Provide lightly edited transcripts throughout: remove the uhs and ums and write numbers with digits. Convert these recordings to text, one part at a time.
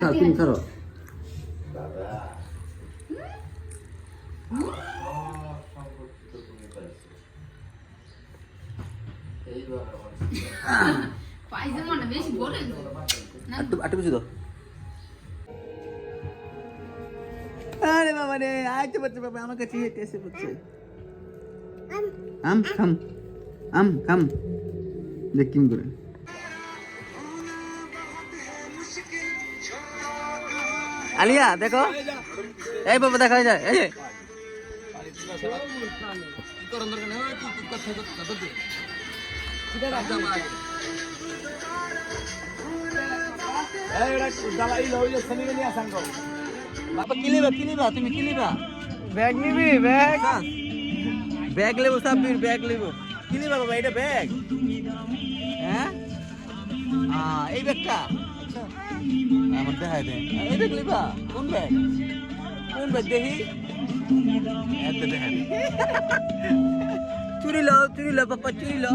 খাও তুমি খাও পায়জামাটা বেশি বড় আটু বেশি দাও আরে বাবা রে আইতে পারছে বাবা আমার কাছে হেঁটে এসে পড়ছে খাম দেখ কিম করে আলিয়া দেখো এই বাবা দেখা যায় এই যে কিলিবা তুমি কিলিবা ব্যাগ নিবি ব্যাগ ব্যাগ লেবো সাব্বির ব্যাগ লেবো কিলিবা বাবা এটা ব্যাগ হ্যাঁ এই ব্যাগটা আমার দেখাই দে এই ব্যাগ লিবা কোন ব্যাগ দেখি দেখা চুরি লো পাপা চুরি লো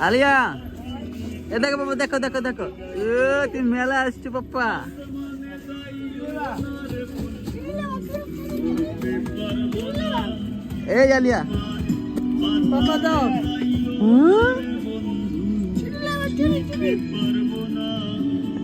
আলিয়া এ দেখো বাবা দেখো তুমি মেলা আসছো পাপ্পা এই আলিয়া পাপা দাও চুরি